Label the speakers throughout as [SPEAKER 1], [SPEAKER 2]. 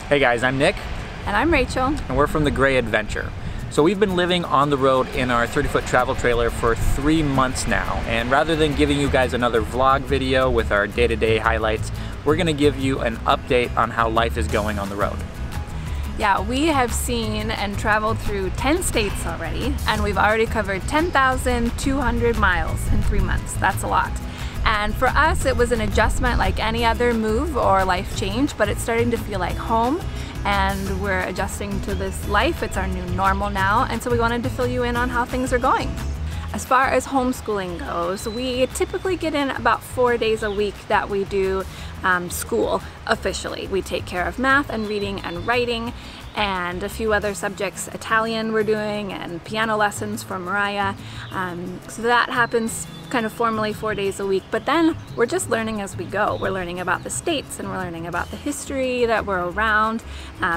[SPEAKER 1] Hey guys, I'm Nick.
[SPEAKER 2] And I'm Rachel.
[SPEAKER 1] And we're from The Gray Adventure. So we've been living on the road in our 30-foot travel trailer for 3 months now. And rather than giving you guys another vlog video with our day-to-day highlights, we're gonna give you an update on how life is going on the road.
[SPEAKER 2] Yeah, we have seen and traveled through 10 states already, and we've already covered 10,200 miles in 3 months. That's a lot. And for us, it was an adjustment like any other move or life change, but it's starting to feel like home, and we're adjusting to this life. It's our new normal now, and so we wanted to fill you in on how things are going. As far as homeschooling goes, we typically get in about 4 days a week that we do school officially. We take care of math and reading and writing and a few other subjects. Italian we're doing, and piano lessons for Mariah. So that happens kind of formally 4 days a week, but then we're just learning as we go. We're learning about the states, and we're learning about the history that we're around.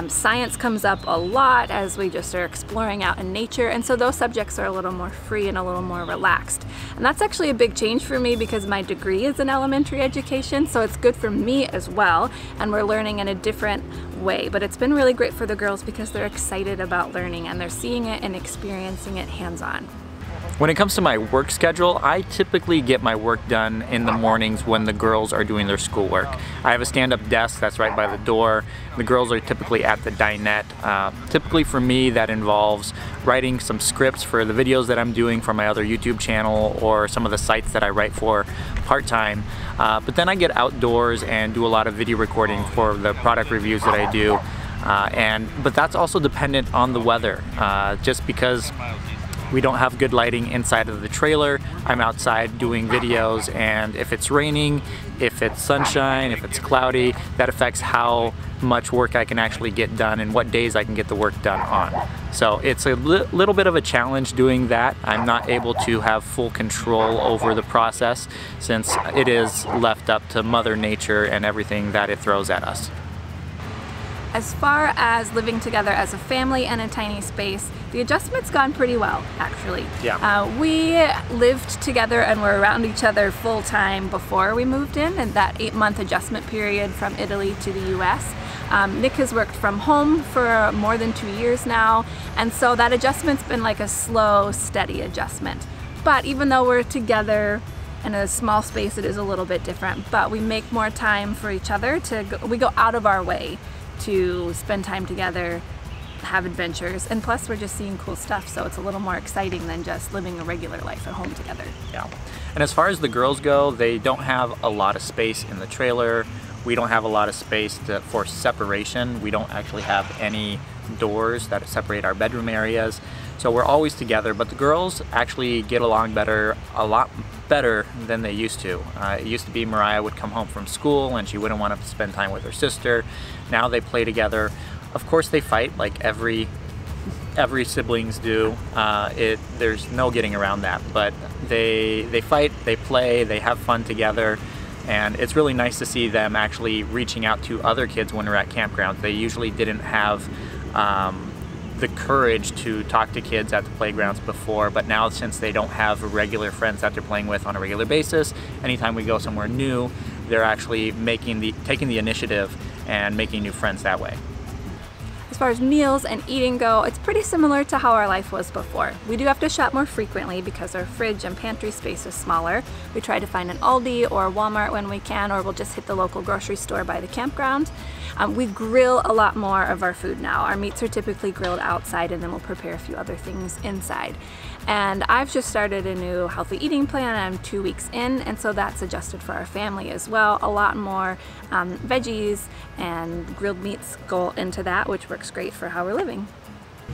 [SPEAKER 2] Science comes up a lot as we just are exploring out in nature, and so those subjects are a little more free and a little more relaxed. And that's actually a big change for me because my degree is in elementary education, so it's good for me as well, and we're learning in a different way. But it's been really great for the girls because they're excited about learning and they're seeing it and experiencing it hands-on.
[SPEAKER 1] When it comes to my work schedule, I typically get my work done in the mornings when the girls are doing their schoolwork. I have a stand-up desk that's right by the door. The girls are typically at the dinette. Typically for me, that involves writing some scripts for the videos that I'm doing for my other YouTube channel or some of the sites that I write for part-time. But then I get outdoors and do a lot of video recording for the product reviews that I do. But that's also dependent on the weather, just because we don't have good lighting inside of the trailer. I'm outside doing videos, and if it's raining, if it's sunshine, if it's cloudy, that affects how much work I can actually get done and what days I can get the work done on. So it's a little bit of a challenge doing that. I'm not able to have full control over the process since it is left up to Mother Nature and everything that it throws at us.
[SPEAKER 2] As far as living together as a family in a tiny space, the adjustment's gone pretty well, actually.
[SPEAKER 1] Yeah.
[SPEAKER 2] We lived together and were around each other full time before we moved in, and that 8-month adjustment period from Italy to the US. Nick has worked from home for more than 2 years now, and so that adjustment's been like a slow, steady adjustment. But even though we're together in a small space, it is a little bit different, but we make more time for each other. We go out of our way to spend time together, have adventures, and plus we're just seeing cool stuff, so it's a little more exciting than just living a regular life at home together.
[SPEAKER 1] Yeah. And as far as the girls go, they don't have a lot of space in the trailer. We don't have a lot of space for separation. We don't actually have any doors that separate our bedroom areas. So we're always together, but the girls actually get along a lot better than they used to. It used to be Mariah would come home from school and she wouldn't want to spend time with her sister. Now they play together. Of course they fight like every siblings do. There's no getting around that, but they fight, they play, they have fun together. And it's really nice to see them actually reaching out to other kids when we're at campgrounds. They usually didn't have the courage to talk to kids at the playgrounds before, but now since they don't have regular friends that they're playing with on a regular basis, anytime we go somewhere new, they're actually taking the initiative and making new friends that way.
[SPEAKER 2] As far as meals and eating go, it's pretty similar to how our life was before. We do have to shop more frequently because our fridge and pantry space is smaller. We try to find an Aldi or a Walmart when we can, or we'll just hit the local grocery store by the campground. We grill a lot more of our food now. Our meats are typically grilled outside, and then we'll prepare a few other things inside. And I've just started a new healthy eating plan. I'm 2 weeks in, and so that's adjusted for our family as well. A lot more veggies and grilled meats go into that, which works great for how we're living.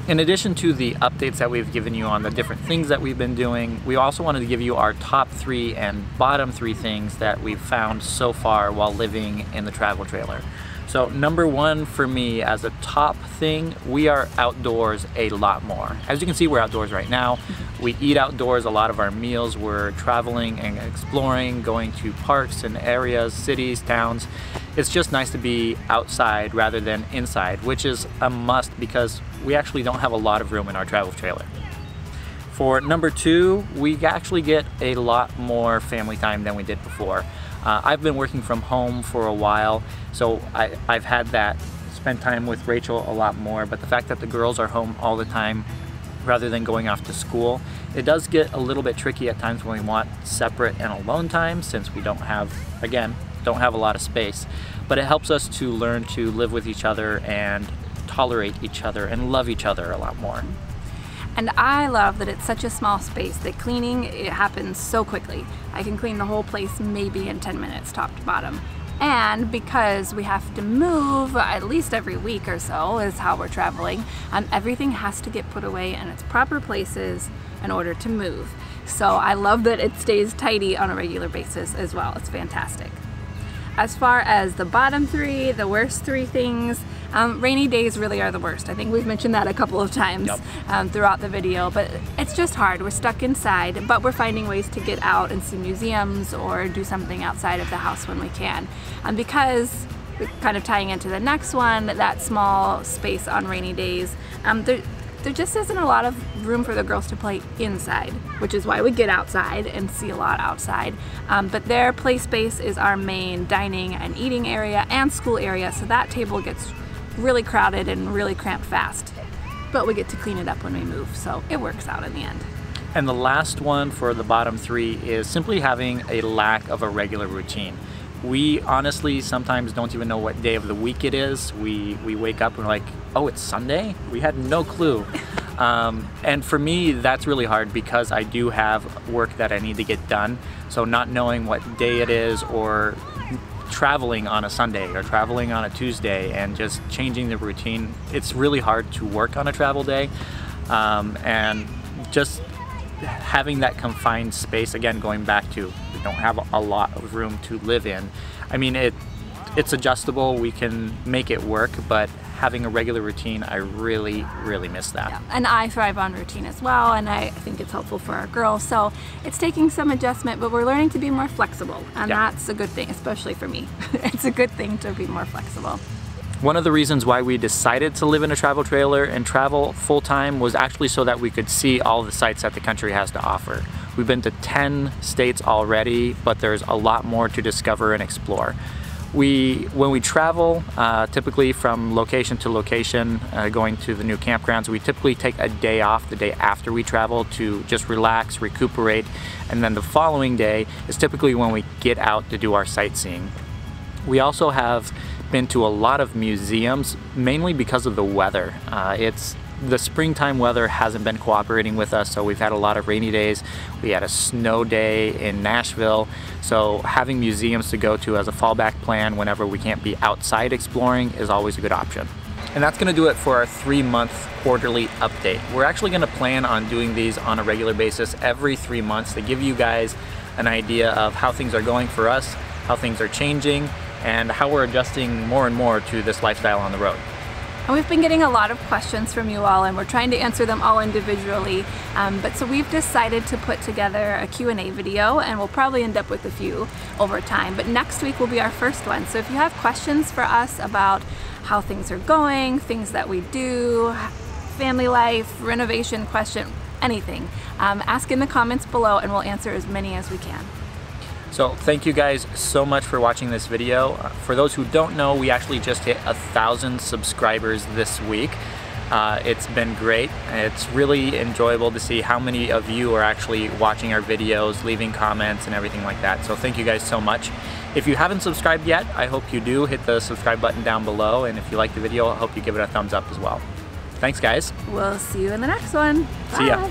[SPEAKER 1] In addition to the updates that we've given you on the different things that we've been doing, we also wanted to give you our top 3 and bottom 3 things that we've found so far while living in the travel trailer. So number 1 for me as a top thing, we are outdoors a lot more. As you can see, we're outdoors right now. We eat outdoors a lot of our meals. We're traveling and exploring, going to parks and areas, cities, towns. It's just nice to be outside rather than inside, which is a must because we actually don't have a lot of room in our travel trailer. For number 2, we actually get a lot more family time than we did before. I've been working from home for a while, so I've had that spend time with Rachel a lot more, but the fact that the girls are home all the time rather than going off to school, it does get a little bit tricky at times when we want separate and alone time, since we don't have a lot of space. But it helps us to learn to live with each other and tolerate each other and love each other a lot more.
[SPEAKER 2] And I love that it's such a small space that cleaning, it happens so quickly. I can clean the whole place maybe in 10 minutes top to bottom. And because we have to move at least every week or so is how we're traveling, everything has to get put away in its proper places in order to move. So I love that it stays tidy on a regular basis as well. It's fantastic. As far as the bottom three, the worst three things, rainy days really are the worst. I think we've mentioned that a couple of times throughout the video, but it's just hard. We're stuck inside, but we're finding ways to get out and see museums or do something outside of the house when we can. Because, kind of tying into the next one, that small space on rainy days, there just isn't a lot of room for the girls to play inside, which is why we get outside and see a lot outside. But their play space is our main dining and eating area and school area, so that table gets really crowded and really cramped fast. But we get to clean it up when we move, so it works out in the end.
[SPEAKER 1] And the last one for the bottom three is simply having a lack of a regular routine. We honestly sometimes don't even know what day of the week it is. We wake up and we're like, oh, it's Sunday? We had no clue. And for me, that's really hard because I do have work that I need to get done. So not knowing what day it is, or traveling on a Sunday or traveling on a Tuesday and just changing the routine, it's really hard to work on a travel day. And just having that confined space, again, going back to we don't have a lot of room to live in. I mean, it's adjustable, we can make it work, but having a regular routine, I really, really miss that.
[SPEAKER 2] Yeah. And I thrive on routine as well, and I think it's helpful for our girls. So it's taking some adjustment, but we're learning to be more flexible, and that's a good thing, especially for me. It's a good thing to be more flexible.
[SPEAKER 1] One of the reasons why we decided to live in a travel trailer and travel full-time was actually so that we could see all the sites that the country has to offer. We've been to 10 states already, but there's a lot more to discover and explore. When we travel, typically from location to location, going to the new campgrounds, we typically take a day off the day after we travel to just relax, recuperate, and then the following day is typically when we get out to do our sightseeing. We also have been to a lot of museums, mainly because of the weather. The springtime weather hasn't been cooperating with us, so we've had a lot of rainy days. We had a snow day in Nashville, so having museums to go to as a fallback plan whenever we can't be outside exploring is always a good option. And that's gonna do it for our 3-month quarterly update. We're actually gonna plan on doing these on a regular basis every 3 months to give you guys an idea of how things are going for us, how things are changing, and how we're adjusting more and more to this lifestyle on the road.
[SPEAKER 2] And we've been getting a lot of questions from you all, and we're trying to answer them all individually. So we've decided to put together a Q&A video, and we'll probably end up with a few over time. But next week will be our first one. So if you have questions for us about how things are going, things that we do, family life, renovation question, anything, ask in the comments below and we'll answer as many as we can.
[SPEAKER 1] So thank you guys so much for watching this video. For those who don't know, we actually just hit 1,000 subscribers this week. It's been great. It's really enjoyable to see how many of you are actually watching our videos, leaving comments and everything like that. So thank you guys so much. If you haven't subscribed yet, I hope you do. Hit the subscribe button down below, and if you like the video, I hope you give it a thumbs up as well. Thanks guys.
[SPEAKER 2] We'll see you in the next one. Bye.
[SPEAKER 1] See ya.